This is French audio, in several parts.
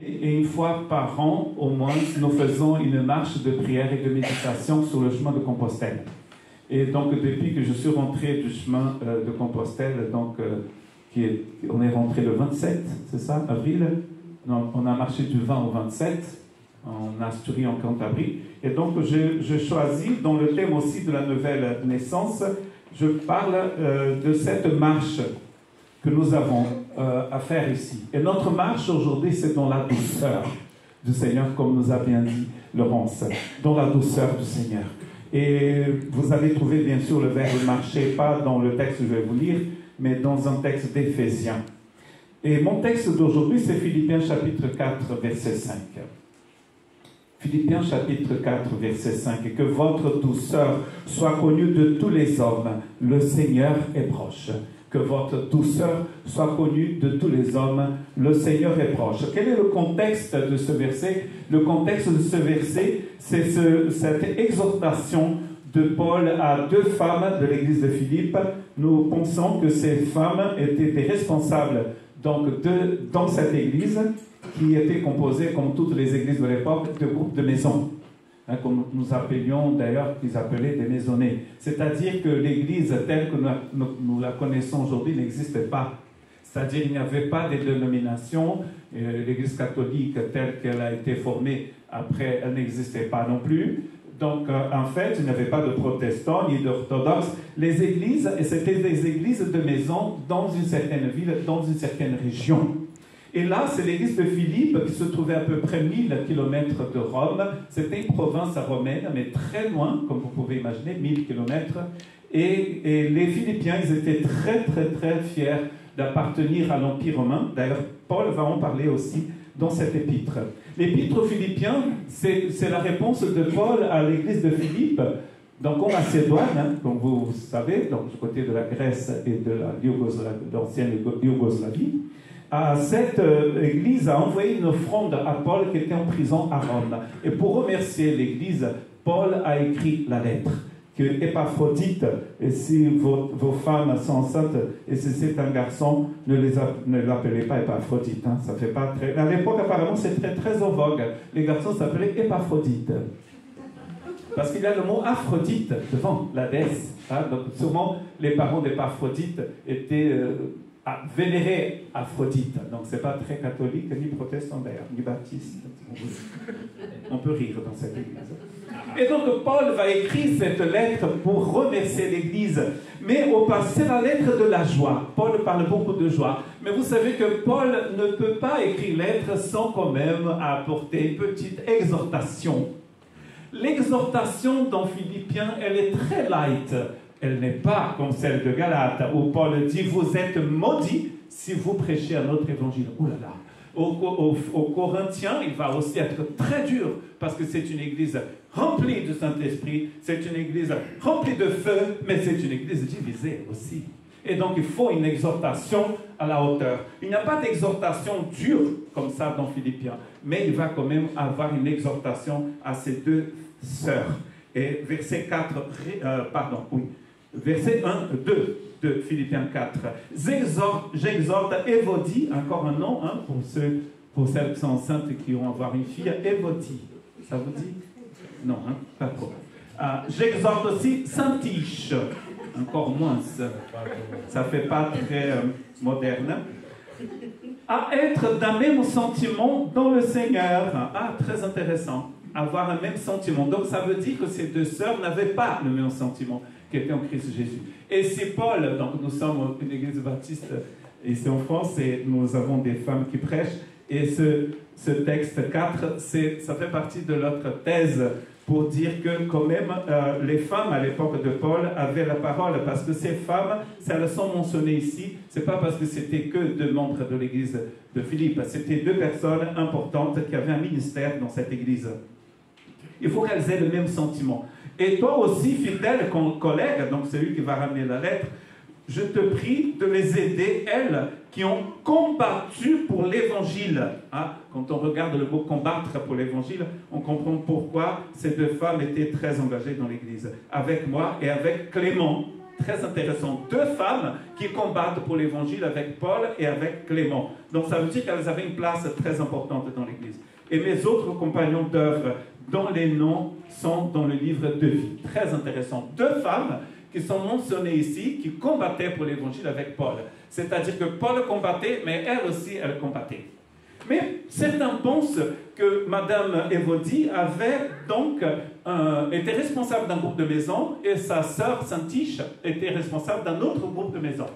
Et une fois par an, au moins, nous faisons une marche de prière et de méditation sur le chemin de Compostelle. Et donc, depuis que je suis rentré du chemin de Compostelle, donc, on est rentré le 27, c'est ça, avril. Donc, on a marché du 20 au 27, en Asturie, en Cantabrie. Et donc, je choisis, dans le thème aussi de la nouvelle naissance, je parle de cette marche que nous avons à faire ici. Et notre marche aujourd'hui, c'est dans la douceur du Seigneur, comme nous a bien dit Laurence, dans la douceur du Seigneur. Et vous allez trouver bien sûr le verbe marcher, pas dans le texte que je vais vous lire, mais dans un texte d'Éphésiens. Et mon texte d'aujourd'hui, c'est Philippiens chapitre 4, verset 5. Philippiens chapitre 4, verset 5. Et que votre douceur soit connue de tous les hommes. Le Seigneur est proche. Que votre douceur soit connue de tous les hommes. Le Seigneur est proche. Quel est le contexte de ce verset? Le contexte de ce verset, c'est cette exhortation de Paul à deux femmes de l'église de Philippe. Nous pensons que ces femmes étaient des responsables donc, dans cette église qui était composée, comme toutes les églises de l'époque, de groupes de maisons. Comme nous appelions d'ailleurs, qu'ils appelaient des maisonnées. C'est-à-dire que l'église telle que nous la connaissons aujourd'hui n'existait pas. C'est-à-dire qu'il n'y avait pas de dénomination. L'église catholique telle qu'elle a été formée après, elle n'existait pas non plus. Donc, en fait, il n'y avait pas de protestants ni d'orthodoxes. Les églises, et c'était des églises de maison dans une certaine ville, dans une certaine région. Et là, c'est l'église de Philippe qui se trouvait à peu près 1000 km de Rome. C'était une province romaine, mais très loin, comme vous pouvez imaginer, 1000 km. Et les Philippiens, ils étaient très, très, très fiers d'appartenir à l'Empire romain. D'ailleurs, Paul va en parler aussi dans cet épître. L'épître aux Philippiens, c'est la réponse de Paul à l'église de Philippe, donc en Macédoine, comme vous savez, donc du côté de la Grèce et de l'ancienne Yougoslavie. Cette église a envoyé une offrande à Paul qui était en prison à Rome. Et pour remercier l'église, Paul a écrit la lettre que Épaphrodite, et si vos femmes sont enceintes, et si c'est un garçon, ne l'appelez pas Épaphrodite. Hein, ça fait pas très... À l'époque, apparemment, c'est très, très en vogue. Les garçons s'appelaient Épaphrodite. Parce qu'il y a le mot Aphrodite devant la déesse. Hein, donc, sûrement, les parents d'Épaphrodite étaient... vénérer Aphrodite. Donc, ce n'est pas très catholique, ni protestant d'ailleurs, ni baptiste. On peut rire dans cette église. Et donc, Paul va écrire cette lettre pour remercier l'église. Mais c'est la lettre de la joie. Paul parle beaucoup de joie. Mais vous savez que Paul ne peut pas écrire lettre sans quand même apporter une petite exhortation. L'exhortation dans Philippiens, elle est très light. Elle n'est pas comme celle de Galate, où Paul dit « Vous êtes maudits si vous prêchez un autre évangile. » Ouh là là. Aux Corinthiens, il va aussi être très dur, parce que c'est une église remplie du Saint-Esprit, c'est une église remplie de feu, mais c'est une église divisée aussi. Et donc, il faut une exhortation à la hauteur. Il n'y a pas d'exhortation dure comme ça dans Philippiens, mais il va quand même avoir une exhortation à ces deux sœurs. Et verset 4, verset 1, 2 de Philippiens 4. J'exhorte Évodie, encore un nom hein, pour celles qui sont enceintes et qui vont avoir une fille, Évodie. Ça vous dit? Non, hein, pas trop. J'exhorte aussi Syntyche, encore moins. Ça ne fait pas très moderne. À être d'un même sentiment dans le Seigneur. Ah, très intéressant. Avoir un même sentiment. Donc ça veut dire que ces deux sœurs n'avaient pas le même sentiment qui était en Christ Jésus. Et c'est Paul, donc nous sommes une église baptiste ici en France et nous avons des femmes qui prêchent. Et ce texte 4, ça fait partie de notre thèse pour dire que quand même les femmes à l'époque de Paul avaient la parole, parce que ces femmes, si elles sont mentionnées ici, c'est pas parce que c'était que deux membres de l'église de Philippe, c'était deux personnes importantes qui avaient un ministère dans cette église. Il faut qu'elles aient le même sentiment. Et toi aussi, fidèle collègue, donc celui qui va ramener la lettre, je te prie de les aider, elles, qui ont combattu pour l'évangile. Hein? Quand on regarde le mot « combattre pour l'évangile », on comprend pourquoi ces deux femmes étaient très engagées dans l'église. Avec moi et avec Clément, Très intéressant. 2 femmes qui combattent pour l'évangile avec Paul et avec Clément. Donc ça veut dire qu'elles avaient une place très importante dans l'Église. Et mes autres compagnons d'œuvre, dont les noms sont dans le livre de vie. Très intéressant. 2 femmes qui sont mentionnées ici, qui combattaient pour l'évangile avec Paul. C'est-à-dire que Paul combattait, mais elle aussi, elle combattait. Mais certains pensent que Madame Évodie avait donc était responsable d'un groupe de maison et sa sœur Saint-Tiche était responsable d'un autre groupe de maison.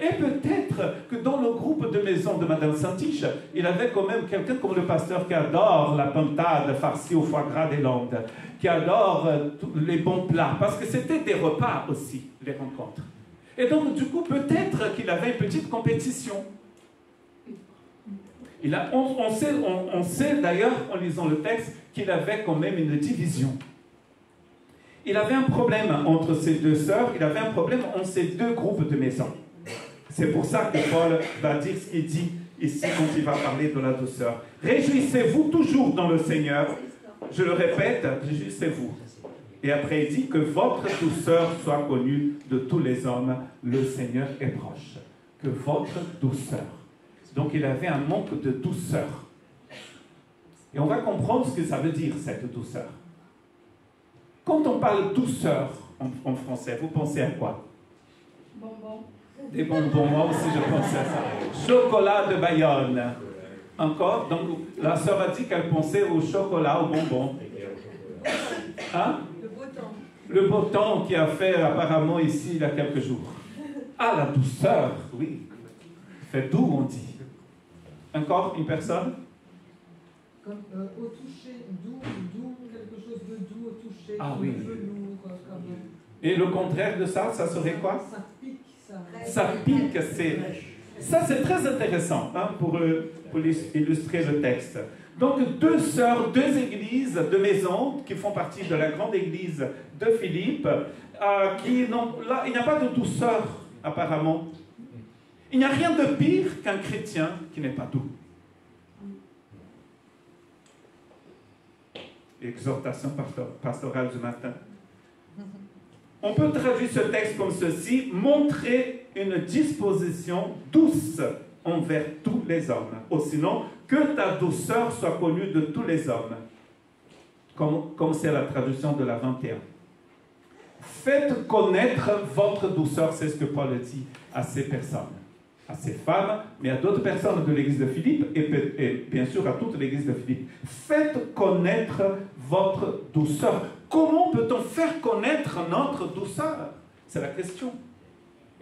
Et peut-être que dans le groupe de maison de Madame Saint-Tiche, il avait quand même quelqu'un comme le pasteur qui adore la pintade farcie au foie gras des Landes, qui adore les bons plats, parce que c'était des repas aussi, les rencontres. Et donc, du coup, peut-être qu'il avait une petite compétition. On sait d'ailleurs, en lisant le texte, qu'il avait quand même une division. Il avait un problème entre ses 2 sœurs, il avait un problème entre ces 2 groupes de maisons. C'est pour ça que Paul va dire ce qu'il dit ici quand il va parler de la douceur. Réjouissez-vous toujours dans le Seigneur. Je le répète, réjouissez-vous. Et après il dit que votre douceur soit connue de tous les hommes. Le Seigneur est proche. Que votre douceur. Donc il avait un manque de douceur. Et on va comprendre ce que ça veut dire, cette douceur. Quand on parle douceur en français, vous pensez à quoi? Bonbons. Des bonbons, moi aussi je pensais à ça. Chocolat de Bayonne. Encore? Donc la sœur a dit qu'elle pensait au chocolat, aux bonbons. Hein? Le beau temps. Le beau temps qui a fait apparemment ici il y a quelques jours. Ah, la douceur, oui. Fait doux, on dit. Encore une personne? Comme au toucher, doux, quelque chose de doux au toucher, ah, comme oui. velours, comme... Et le contraire de ça, ça serait quoi? Ça pique, ça. Ça pique, c'est... Ça, c'est très intéressant hein, pour illustrer le texte. Donc, 2 sœurs, 2 églises de maison qui font partie de la grande église de Philippe, qui n'ont... Là, il n'y a pas de douceur, apparemment. Il n'y a rien de pire qu'un chrétien qui n'est pas doux. Exhortation pastorale du matin. On peut traduire ce texte comme ceci: montrer une disposition douce envers tous les hommes. Ou sinon, que ta douceur soit connue de tous les hommes. Comme c'est la traduction de la 21. Faites connaître votre douceur, c'est ce que Paul dit à ces personnes, à ces femmes, mais à d'autres personnes de l'église de Philippe et bien sûr à toute l'église de Philippe. Faites connaître votre douceur. Comment peut-on faire connaître notre douceur? C'est la question.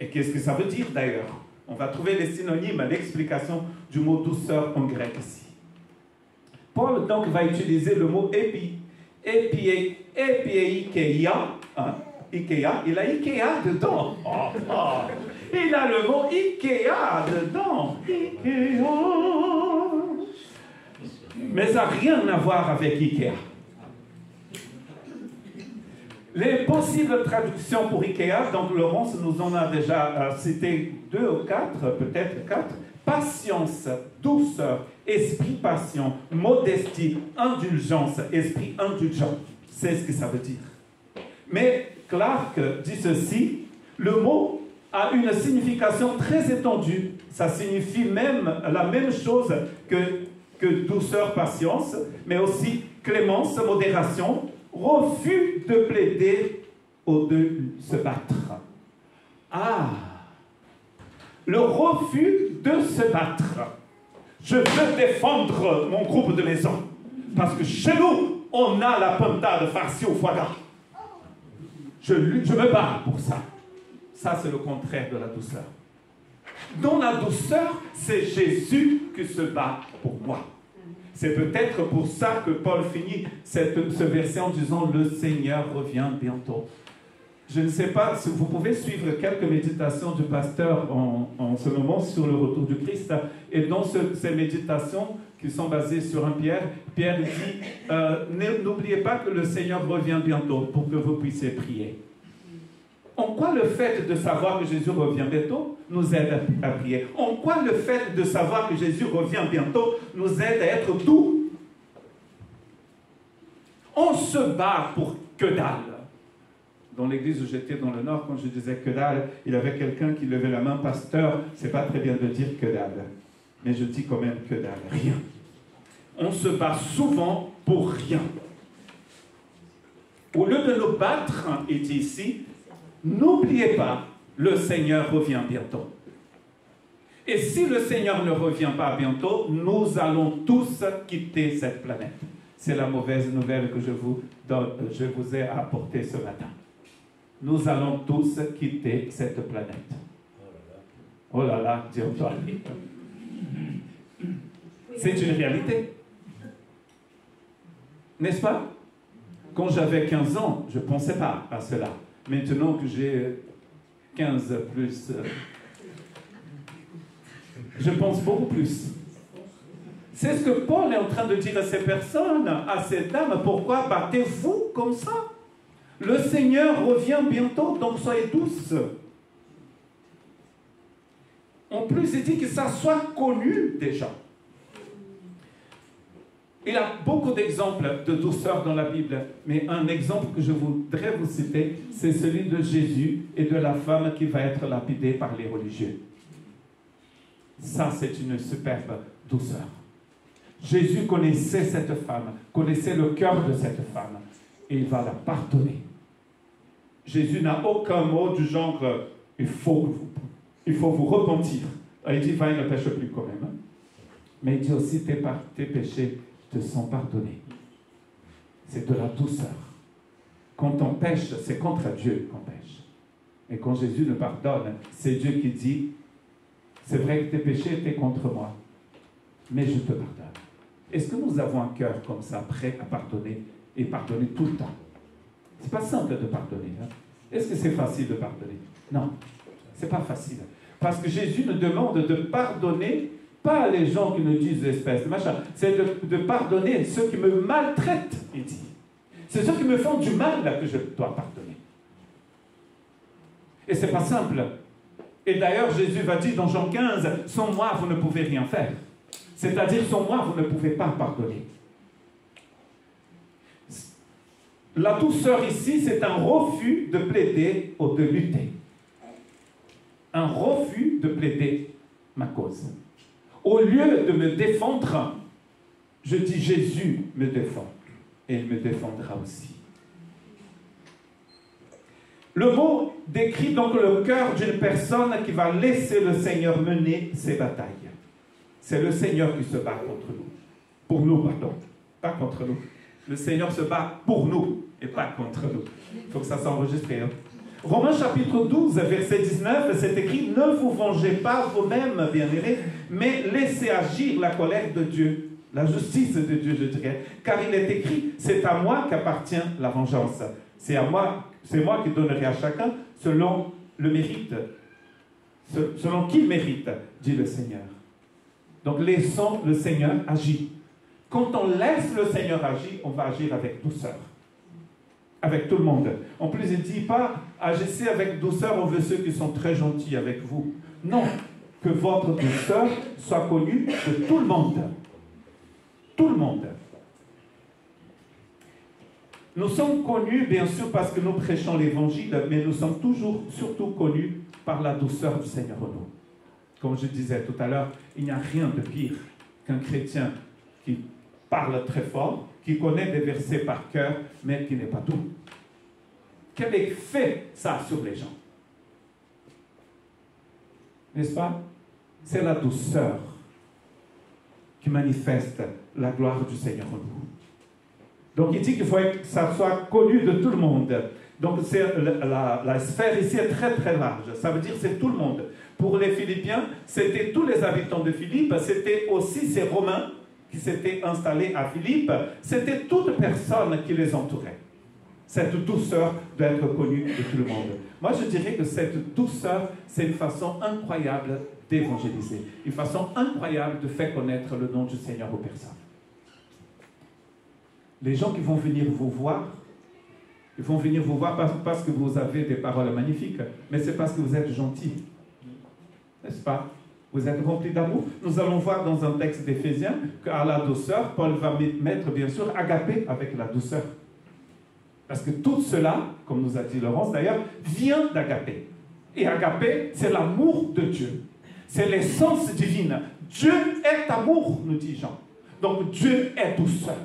Et qu'est-ce que ça veut dire d'ailleurs? On va trouver les synonymes, l'explication du mot douceur en grec ici. Paul donc va utiliser le mot épieikeia. Hein? Ikea, il a Ikea dedans. Il a le mot Ikea dedans. Ikea. Mais ça n'a rien à voir avec Ikea. Les possibles traductions pour Ikea, donc Laurence nous en a déjà cité 2 ou 4, peut-être 4. Patience, douceur, esprit patient, modestie, indulgence, esprit indulgent. C'est ce que ça veut dire. Mais Clark dit ceci: le mot a une signification très étendue. Ça signifie même la même chose que douceur, patience, mais aussi clémence, modération, refus de plaider ou de se battre. Ah! Le refus de se battre. Je veux défendre mon groupe de maison, parce que chez nous, on a la pintade farcie au foie gras. Je me bats pour ça. Ça, c'est le contraire de la douceur. Dans la douceur, c'est Jésus qui se bat pour moi. C'est peut-être pour ça que Paul finit ce verset en disant « Le Seigneur revient bientôt ». Je ne sais pas si vous pouvez suivre quelques méditations du pasteur en ce moment sur le retour du Christ. Et dans ces méditations qui sont basées sur Pierre dit n'oubliez pas que le Seigneur revient bientôt pour que vous puissiez prier. En quoi le fait de savoir que Jésus revient bientôt nous aide à prier? En quoi le fait de savoir que Jésus revient bientôt nous aide à être doux? On se bat pour que dalle. Dans l'église où j'étais dans le Nord, quand je disais que dalle, il y avait quelqu'un qui levait la main, pasteur, c'est pas très bien de dire que dalle. Mais je dis quand même que dalle, rien. On se bat souvent pour rien. Au lieu de nous battre, il dit ici, n'oubliez pas, le Seigneur revient bientôt. Et si le Seigneur ne revient pas bientôt, nous allons tous quitter cette planète. C'est la mauvaise nouvelle que je vous ai apportée ce matin. Nous allons tous quitter cette planète. Oh là là, Dieu doit aller. C'est une réalité. N'est-ce pas? Quand j'avais 15 ans, je ne pensais pas à cela. Maintenant que j'ai 15 plus, je pense beaucoup plus. C'est ce que Paul est en train de dire à ces personnes, à ces dames. Pourquoi battez-vous comme ça? Le Seigneur revient bientôt, donc soyez douces. En plus, il dit que ça soit connu déjà. Il y a beaucoup d'exemples de douceur dans la Bible, mais un exemple que je voudrais vous citer, c'est celui de Jésus et de la femme qui va être lapidée par les religieux. Ça, c'est une superbe douceur. Jésus connaissait cette femme, connaissait le cœur de cette femme, et il va la pardonner. Jésus n'a aucun mot du genre « il faut vous repentir ». Il dit « va, il ne pêche plus quand même ». Mais il dit aussi « tes péchés te sont pardonnés ». C'est de la douceur. Quand on pêche, c'est contre Dieu qu'on pêche. Et quand Jésus nous pardonne, c'est Dieu qui dit « c'est vrai que tes péchés étaient contre moi, mais je te pardonne ». Est-ce que nous avons un cœur comme ça, prêt à pardonner et pardonner tout le temps? C'est pas simple de pardonner. Hein? Est-ce que c'est facile de pardonner? Non, c'est pas facile. Parce que Jésus nous demande de pardonner, pas les gens qui nous disent espèces de machin, c'est de pardonner ceux qui me maltraitent, il dit. C'est ceux qui me font du mal là que je dois pardonner. Et c'est pas simple. Et d'ailleurs, Jésus va dire dans Jean 15, sans moi, vous ne pouvez rien faire. C'est-à-dire, sans moi, vous ne pouvez pas pardonner. La douceur ici, c'est un refus de plaider ou de lutter. Un refus de plaider ma cause. Au lieu de me défendre, je dis Jésus me défend. Et il me défendra aussi. Le mot décrit donc le cœur d'une personne qui va laisser le Seigneur mener ses batailles. C'est le Seigneur qui se bat contre nous. Pour nous, pardon. Pas contre nous. Le Seigneur se bat pour nous et pas contre nous. Il faut que ça s'enregistre. Hein. Romains chapitre 12, verset 19, c'est écrit « Ne vous vengez pas vous-même, bien-aimés, mais laissez agir la colère de Dieu. » La justice de Dieu, je dirais. Car il est écrit « C'est à moi qu'appartient la vengeance. C'est moi qui donnerai à chacun selon le mérite. Selon qui mérite, dit le Seigneur. » Donc laissons le Seigneur agir. Quand on laisse le Seigneur agir, on va agir avec douceur. Avec tout le monde. En plus, il ne dit pas « agissez avec douceur envers ceux qui sont très gentils avec vous ». Non, que votre douceur soit connue de tout le monde. Tout le monde. Nous sommes connus, bien sûr, parce que nous prêchons l'Évangile, mais nous sommes surtout connus par la douceur du Seigneur en nous. Comme je disais tout à l'heure, il n'y a rien de pire qu'un chrétien qui parle très fort, qui connaît des versets par cœur, mais qui n'est pas doux. Quel effet ça a sur les gens? N'est-ce pas? C'est la douceur qui manifeste la gloire du Seigneur en nous. Donc il dit qu'il faut que ça soit connu de tout le monde. Donc la sphère ici est très très large. Ça veut dire c'est tout le monde. Pour les Philippiens, c'était tous les habitants de Philippe, c'était aussi ces Romains qui s'étaient installés à Philippe, c'était toute personne qui les entourait. Cette douceur doit être connue de tout le monde. Moi, je dirais que cette douceur, c'est une façon incroyable d'évangéliser, une façon incroyable de faire connaître le nom du Seigneur aux personnes. Les gens qui vont venir vous voir, ils vont venir vous voir parce que vous avez des paroles magnifiques, mais c'est parce que vous êtes gentils. N'est-ce pas? Vous êtes remplis d'amour. Nous allons voir dans un texte d'Éphésiens qu'à la douceur, Paul va mettre bien sûr agapé avec la douceur. Parce que tout cela, comme nous a dit Laurence d'ailleurs, vient d'agapé. Et agapé, c'est l'amour de Dieu. C'est l'essence divine. Dieu est amour, nous dit Jean. Donc Dieu est douceur.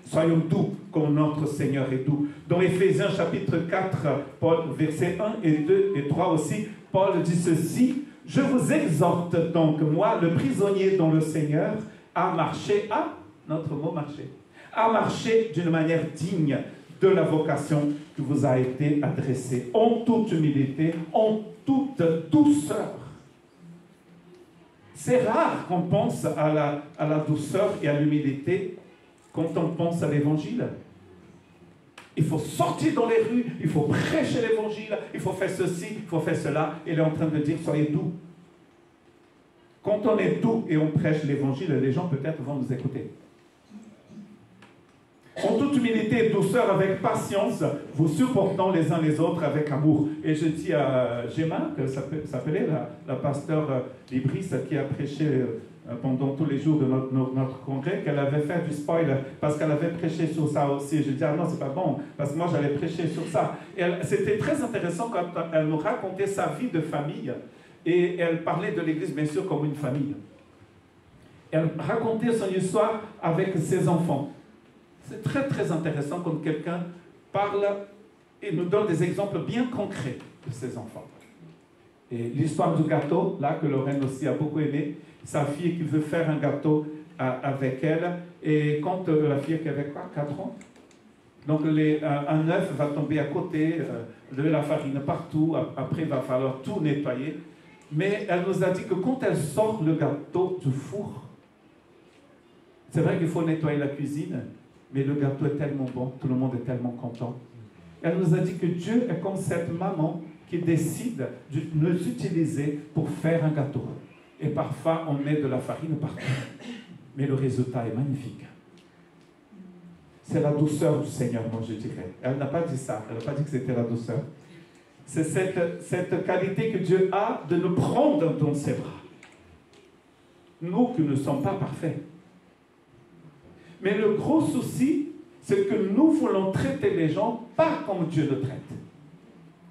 Soyons doux comme notre Seigneur est doux. Dans Éphésiens chapitre 4, Paul, versets 1 et 2 et 3 aussi, Paul dit ceci: « Je vous exhorte donc, moi, le prisonnier dans le Seigneur, à marcher, notre mot marcher, à marcher d'une manière digne de la vocation qui vous a été adressée, en toute humilité, en toute douceur. » C'est rare qu'on pense à la douceur et à l'humilité quand on pense à l'Évangile. Il faut sortir dans les rues, il faut prêcher l'Évangile, il faut faire ceci, il faut faire cela. Et il est en train de dire, soyez doux. Quand on est doux et on prêche l'Évangile, les gens peut-être vont nous écouter. En toute humilité et douceur, avec patience, vous supportant les uns les autres avec amour. Et je dis à Gemma, que ça s'appelait la pasteur Libris, qui a prêché pendant tous les jours de notre congrès, qu'elle avait fait du spoil, parce qu'elle avait prêché sur ça aussi. Je dis, ah non, c'est pas bon, parce que moi j'allais prêcher sur ça. Et c'était très intéressant quand elle nous racontait sa vie de famille, et elle parlait de l'Église, bien sûr, comme une famille. Elle racontait son histoire avec ses enfants. C'est très, très intéressant quand quelqu'un parle et nous donne des exemples bien concrets de ses enfants. Et l'histoire du gâteau, là, que Lorraine aussi a beaucoup aimé, sa fille qui veut faire un gâteau avec elle, et quand la fille qui avait quoi, 4 ans, donc un œuf va tomber à côté, de la farine partout, après il va falloir tout nettoyer. Mais elle nous a dit que quand elle sort le gâteau du four, c'est vrai qu'il faut nettoyer la cuisine, mais le gâteau est tellement bon, tout le monde est tellement content. Elle nous a dit que Dieu est comme cette maman qui décide de nous utiliser pour faire un gâteau. Et parfois, on met de la farine partout. Mais le résultat est magnifique. C'est la douceur du Seigneur, moi je dirais. Elle n'a pas dit ça, elle n'a pas dit que c'était la douceur. C'est cette qualité que Dieu a de nous prendre dans ses bras. Nous qui ne sommes pas parfaits. Mais le gros souci, c'est que nous voulons traiter les gens pas comme Dieu le traite.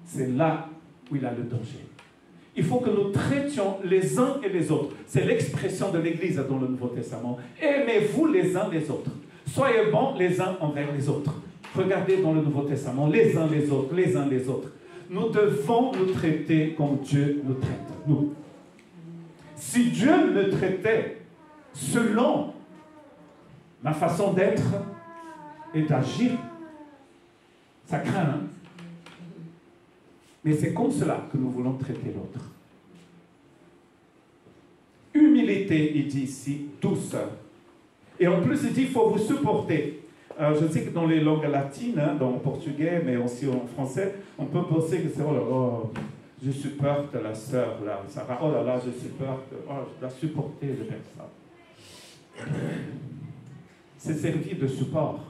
C'est là où il a le danger. Il faut que nous traitions les uns et les autres. C'est l'expression de l'Église dans le Nouveau Testament. Aimez-vous les uns les autres. Soyez bons les uns envers les autres. Regardez dans le Nouveau Testament, les uns les autres, les uns les autres. Nous devons nous traiter comme Dieu nous traite, nous. Si Dieu me traitait selon ma façon d'être et d'agir, ça craint, hein? Mais c'est comme cela que nous voulons traiter l'autre. Humilité, il dit ici, douceur. Et en plus, il dit, il faut vous supporter. Je sais que dans les langues latines, hein, dans le portugais, mais aussi en français, on peut penser que c'est, oh là là, je supporte la sœur, là, Sarah, oh là là, je supporte, oh, je dois supporter de faire ça. C'est servir de support.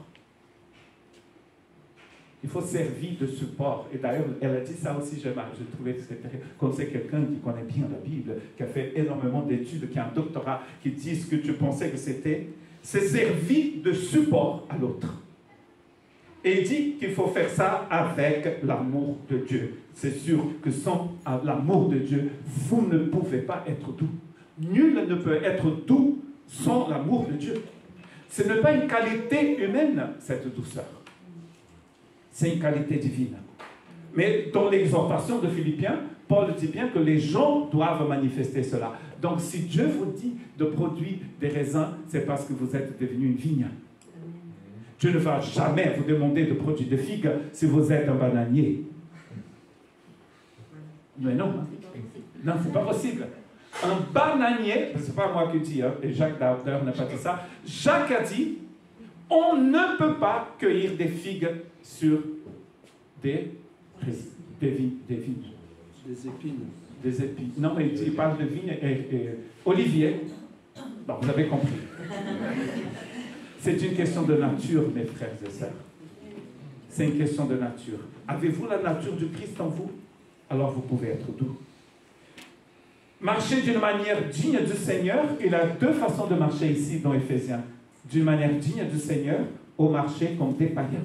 Il faut servir de support. Et d'ailleurs, elle a dit ça aussi, je trouvais que c'était... Comme c'est quelqu'un qui connaît bien la Bible, qui a fait énormément d'études, qui a un doctorat, qui dit ce que tu pensais que c'était, c'est servir de support à l'autre. Et il dit qu'il faut faire ça avec l'amour de Dieu. C'est sûr que sans l'amour de Dieu, vous ne pouvez pas être doux. Nul ne peut être doux sans l'amour de Dieu. Ce n'est pas une qualité humaine, cette douceur. C'est une qualité divine. Mais dans l'exhortation de Philippiens, Paul dit bien que les gens doivent manifester cela. Donc si Dieu vous dit de produire des raisins, c'est parce que vous êtes devenu une vigne. Dieu ne va jamais vous demander de produire des figues si vous êtes un bananier. Mais non. Non, c'est pas possible. Un bananier, ce n'est pas moi qui dis, hein, et Jacques d'ailleurs n'a pas dit ça. Jacques a dit, on ne peut pas cueillir des figues sur des vignes. Des épines. Des épines. Non, mais il parle de vignes et olivier. Bon, vous avez compris. C'est une question de nature, mes frères et sœurs. C'est une question de nature. Avez-vous la nature du Christ en vous? Alors vous pouvez être doux. Marcher d'une manière digne du Seigneur, il a deux façons de marcher ici dans Éphésiens. D'une manière digne du Seigneur, au marché comme des païens.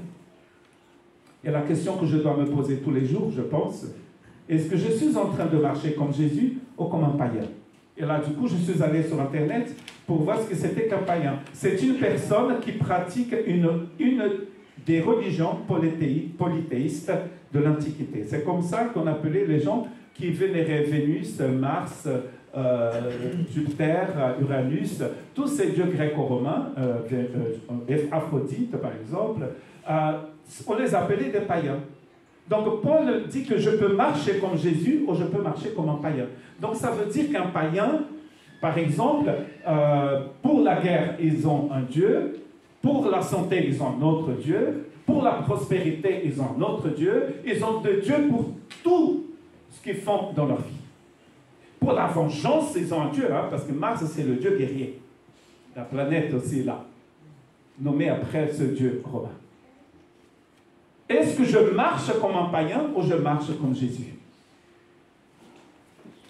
Et la question que je dois me poser tous les jours, je pense, est-ce que je suis en train de marcher comme Jésus ou comme un païen? Et là, du coup, je suis allé sur Internet pour voir ce que c'était qu'un païen. C'est une personne qui pratique une des religions polythéistes de l'Antiquité. C'est comme ça qu'on appelait les gens qui vénéraient Vénus, Mars, Jupiter, Uranus, tous ces dieux gréco-romains, Aphrodite par exemple, on les appelait des païens. Donc Paul dit que je peux marcher comme Jésus ou je peux marcher comme un païen. Donc ça veut dire qu'un païen, par exemple, pour la guerre, ils ont un dieu, pour la santé, ils ont un autre dieu, pour la prospérité, ils ont un autre dieu, ils ont deux dieux pour tout ce qu'ils font dans leur vie. Pour la vengeance, ils ont un dieu, hein, parce que Mars, c'est le dieu guerrier. La planète aussi est là, nommée après ce dieu romain. Est-ce que je marche comme un païen ou je marche comme Jésus?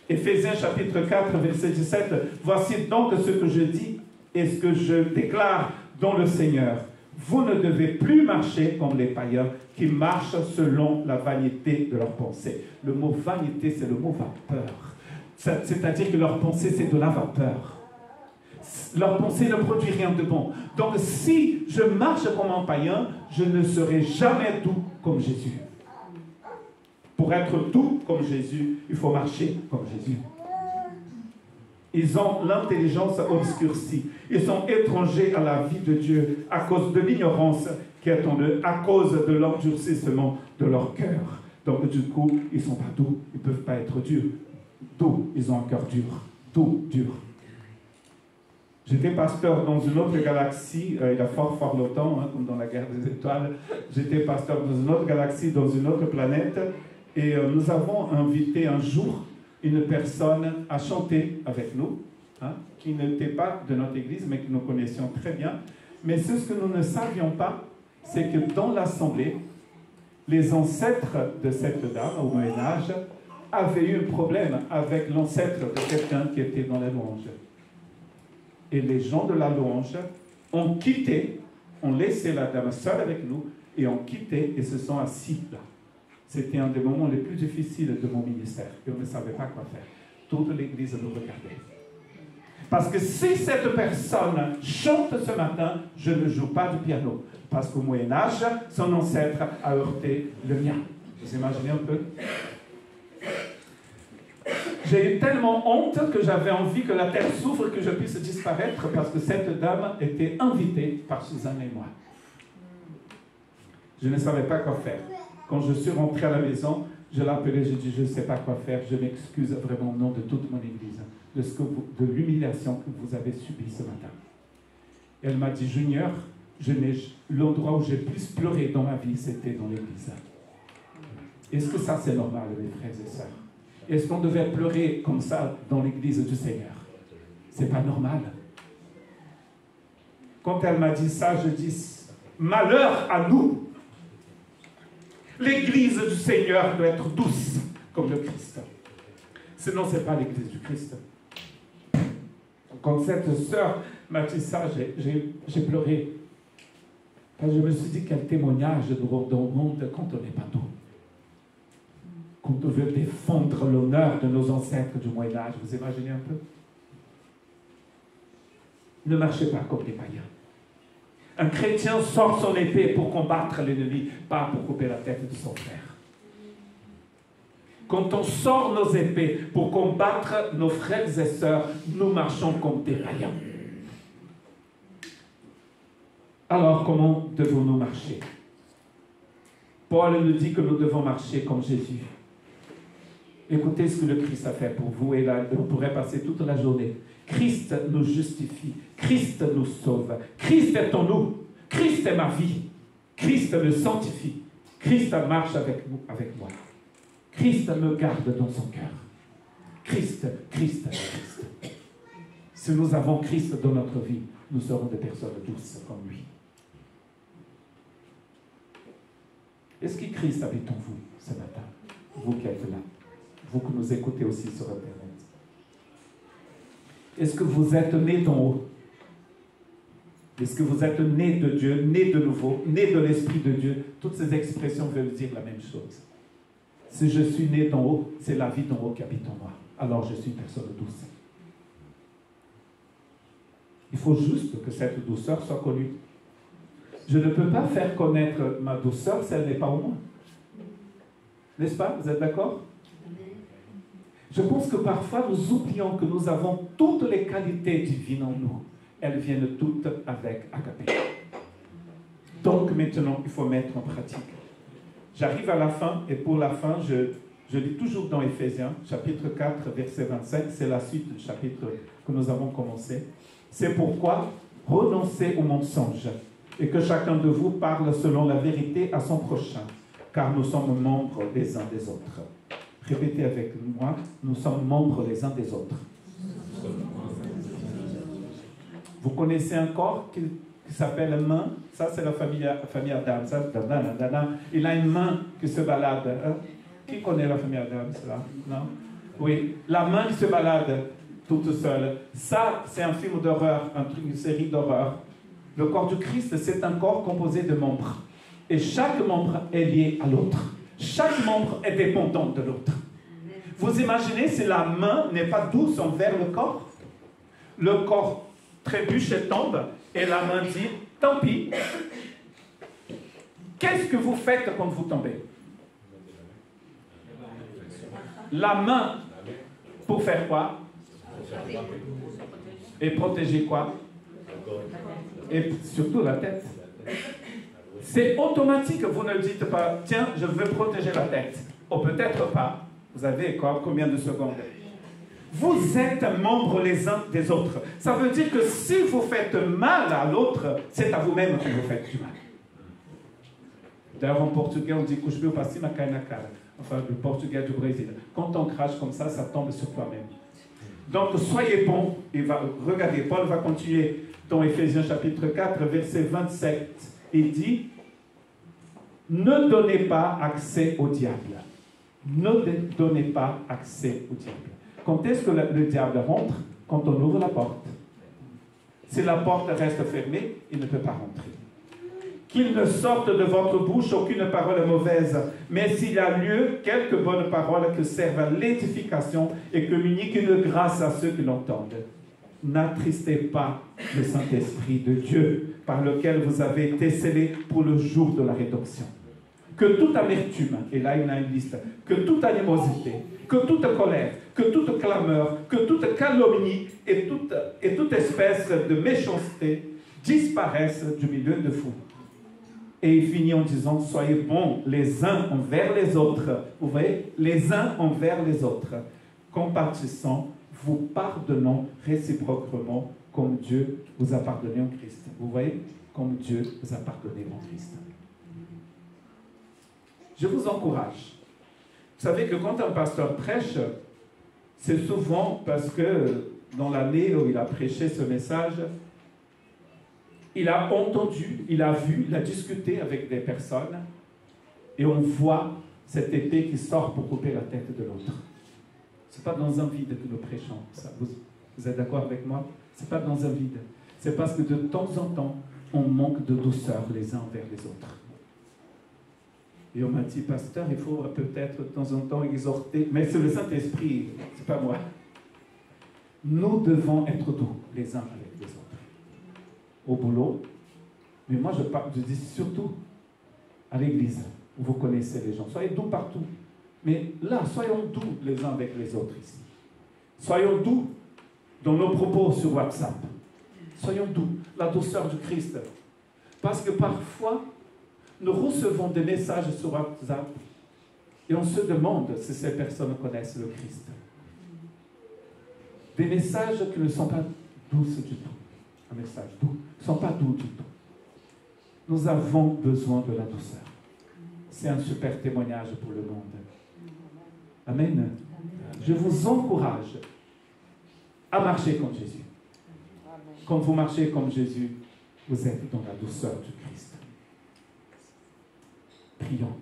Éphésiens chapitre 4, verset 17. Voici donc ce que je dis et ce que je déclare dans le Seigneur. Vous ne devez plus marcher comme les païens qui marchent selon la vanité de leurs pensées. Le mot vanité, c'est le mot vapeur. C'est-à-dire que leur pensée, c'est de la vapeur. Leur pensée ne produit rien de bon. Donc, si je marche comme un païen, je ne serai jamais doux comme Jésus. Pour être doux comme Jésus, il faut marcher comme Jésus. Ils ont l'intelligence obscurcie. Ils sont étrangers à la vie de Dieu à cause de l'ignorance qui est en eux, à cause de l'endurcissement de leur cœur. Donc, du coup, ils ne sont pas doux. Ils ne peuvent pas être durs. Doux, ils ont un cœur dur. Doux, dur. J'étais pasteur dans une autre galaxie, il y a fort longtemps, hein, comme dans la guerre des étoiles. J'étais pasteur dans une autre galaxie, dans une autre planète. Et nous avons invité un jour une personne à chanter avec nous, hein, qui n'était pas de notre église, mais que nous connaissions très bien. Mais ce que nous ne savions pas, c'est que dans l'assemblée, les ancêtres de cette dame, au Moyen-Âge, avaient eu un problème avec l'ancêtre de quelqu'un qui était dans la louange. Et les gens de la louange ont quitté, ont laissé la dame seule avec nous, et ont quitté et se sont assis là. C'était un des moments les plus difficiles de mon ministère. Et on ne savait pas quoi faire. Toute l'église nous regardait. Parce que si cette personne chante ce matin, je ne joue pas du piano. Parce qu'au Moyen-Âge, son ancêtre a heurté le mien. Vous imaginez un peu? J'ai eu tellement honte que j'avais envie que la terre souffre, que je puisse disparaître, parce que cette dame était invitée par Suzanne et moi. Je ne savais pas quoi faire. Quand je suis rentré à la maison, je l'ai appelé, je dis, je ne sais pas quoi faire, je m'excuse vraiment au nom de toute mon église, de l'humiliation que vous avez subie ce matin. Elle m'a dit, Junior, l'endroit où j'ai plus pleuré dans ma vie, c'était dans l'église. Est-ce que ça c'est normal, mes frères et sœurs? Est-ce qu'on devait pleurer comme ça dans l'église du Seigneur? C'est pas normal. Quand elle m'a dit ça, je dis, malheur à nous. L'église du Seigneur doit être douce comme le Christ. Sinon, ce n'est pas l'église du Christ. Quand cette sœur m'a dit ça, j'ai pleuré. Parce que je me suis dit, quel témoignage nous rendons au monde quand on n'est pas doux. Quand on veut défendre l'honneur de nos ancêtres du Moyen-Âge. Vous imaginez un peu? Ne marchez pas comme des païens. Un chrétien sort son épée pour combattre l'ennemi, pas pour couper la tête de son frère. Quand on sort nos épées pour combattre nos frères et sœurs, nous marchons comme des païens. Alors, comment devons-nous marcher? Paul nous dit que nous devons marcher comme Jésus. Écoutez ce que le Christ a fait pour vous, et là, on pourrait passer toute la journée. Christ nous justifie, Christ nous sauve, Christ est en nous, Christ est ma vie, Christ me sanctifie, Christ marche avec moi, Christ me garde dans son cœur. Christ. Si nous avons Christ dans notre vie, nous serons des personnes douces comme lui. Est-ce que Christ habite en vous ce matin? Vous qui êtes là, vous que nous écoutez aussi sur Internet. Est-ce que vous êtes né d'en haut? Est-ce que vous êtes né de Dieu, né de nouveau, né de l'Esprit de Dieu? Toutes ces expressions veulent dire la même chose. Si je suis né d'en haut, c'est la vie d'en haut qui habite en moi. Alors je suis une personne douce. Il faut juste que cette douceur soit connue. Je ne peux pas faire connaître ma douceur si elle n'est pas en moi. N'est-ce pas? Vous êtes d'accord? Je pense que parfois nous oublions que nous avons toutes les qualités divines en nous. Elles viennent toutes avec Agapé. Donc maintenant, il faut mettre en pratique. J'arrive à la fin, et pour la fin, je lis toujours dans Éphésiens, chapitre 4, verset 25, c'est la suite du chapitre que nous avons commencé. C'est pourquoi renoncez au mensonge, et que chacun de vous parle selon la vérité à son prochain, car nous sommes membres les uns des autres. Répétez avec moi, nous sommes membres les uns des autres. Vous connaissez un corps qui s'appelle main? Ça, c'est la famille Adam. Il a une main qui se balade. Hein? Qui connaît la famille Adam, cela? Non? Oui, la main qui se balade toute seule. Ça, c'est un film d'horreur, une série d'horreur. Le corps du Christ, c'est un corps composé de membres. Et chaque membre est lié à l'autre. Chaque membre est dépendant de l'autre. Vous imaginez si la main n'est pas douce envers le corps trébuche et tombe, et la main dit, tant pis. Qu'est-ce que vous faites quand vous tombez? La main, pour faire quoi? Et protéger quoi? Et surtout la tête. C'est automatique, vous ne dites pas, tiens, je veux protéger la tête. Ou peut-être pas. Vous avez combien de secondes? Vous êtes membres les uns des autres. Ça veut dire que si vous faites mal à l'autre, c'est à vous-même que vous faites du mal. D'ailleurs, en portugais, on dit cuspiu para cima, cai na cara. Enfin, le portugais du Brésil. Quand on crache comme ça tombe sur toi-même. Donc, soyez bons. Regardez, Paul va continuer dans Éphésiens chapitre 4, verset 27. Il dit, ne donnez pas accès au diable. Ne donnez pas accès au diable. Quand est-ce que le diable rentre? Quand on ouvre la porte. Si la porte reste fermée, il ne peut pas rentrer. Qu'il ne sorte de votre bouche aucune parole mauvaise, mais s'il a lieu, quelques bonnes paroles qui servent à l'édification et communiquent une grâce à ceux qui l'entendent. N'attristez pas le Saint-Esprit de Dieu, par lequel vous avez été scellés pour le jour de la rédemption. Que toute amertume, et là il y a une liste, que toute animosité, que toute colère, que toute clameur, que toute calomnie et toute espèce de méchanceté disparaissent du milieu de vous. Et il finit en disant, soyez bons les uns envers les autres. Vous voyez, les uns envers les autres. Compatissant, vous pardonnant réciproquement comme Dieu vous a pardonné en Christ. Vous voyez, comme Dieu vous a pardonné en Christ. Je vous encourage. Vous savez que quand un pasteur prêche, c'est souvent parce que dans l'année où il a prêché ce message, il a entendu, il a vu, il a discuté avec des personnes et on voit cette épée qui sort pour couper la tête de l'autre. Ce n'est pas dans un vide que nous prêchons. Ça, vous êtes d'accord avec moi? Ce n'est pas dans un vide. C'est parce que de temps en temps, on manque de douceur les uns envers les autres. Et on m'a dit, pasteur, il faut peut-être de temps en temps exhorter, mais c'est le Saint-Esprit, c'est pas moi. Nous devons être doux les uns avec les autres. Au boulot, mais moi je dis surtout à l'église, où vous connaissez les gens. Soyez doux partout. Mais là, soyons doux les uns avec les autres ici. Soyons doux dans nos propos sur WhatsApp. Soyons doux, la douceur du Christ. Parce que parfois, nous recevons des messages sur WhatsApp et on se demande si ces personnes connaissent le Christ. Des messages qui ne sont pas douces du tout. Un message doux, ne sont pas doux du tout. Nous avons besoin de la douceur. C'est un super témoignage pour le monde. Amen. Je vous encourage à marcher comme Jésus. Quand vous marchez comme Jésus, vous êtes dans la douceur du Christ. Prions.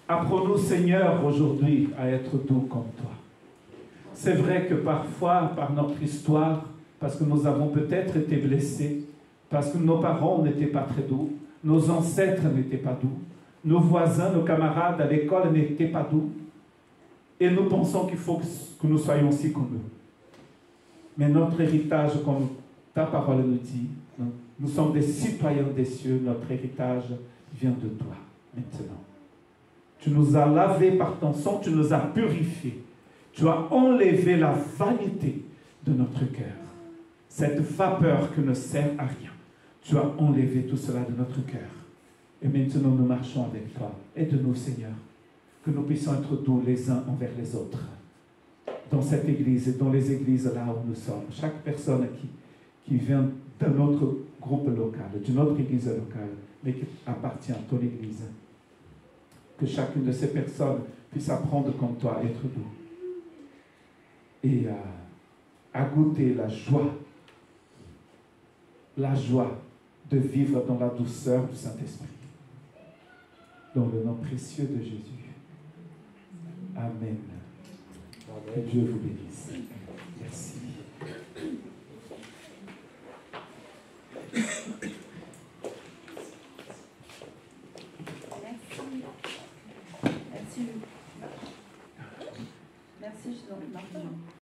Apprends-nous, Seigneur, aujourd'hui à être doux comme toi. C'est vrai que parfois, par notre histoire, parce que nous avons peut-être été blessés, parce que nos parents n'étaient pas très doux, nos ancêtres n'étaient pas doux, nos voisins, nos camarades à l'école n'étaient pas doux, et nous pensons qu'il faut que nous soyons aussi comme eux. Mais notre héritage, comme ta parole nous dit, nous sommes des citoyens des cieux, notre héritage vient de toi maintenant. Tu nous as lavés par ton sang, tu nous as purifiés. Tu as enlevé la vanité de notre cœur. Cette vapeur qui ne sert à rien. Tu as enlevé tout cela de notre cœur. Et maintenant nous marchons avec toi. Aide-nous, Seigneur, que nous puissions être doux les uns envers les autres. Dans cette église et dans les églises là où nous sommes. Chaque personne qui vient d'un autre groupe local, d'une autre église locale, mais qui appartient à ton église. Que chacune de ces personnes puisse apprendre comme toi, être doux. Et à goûter la joie de vivre dans la douceur du Saint-Esprit. Dans le nom précieux de Jésus. Amen. Que Dieu vous bénisse. Merci. Merci, Martin.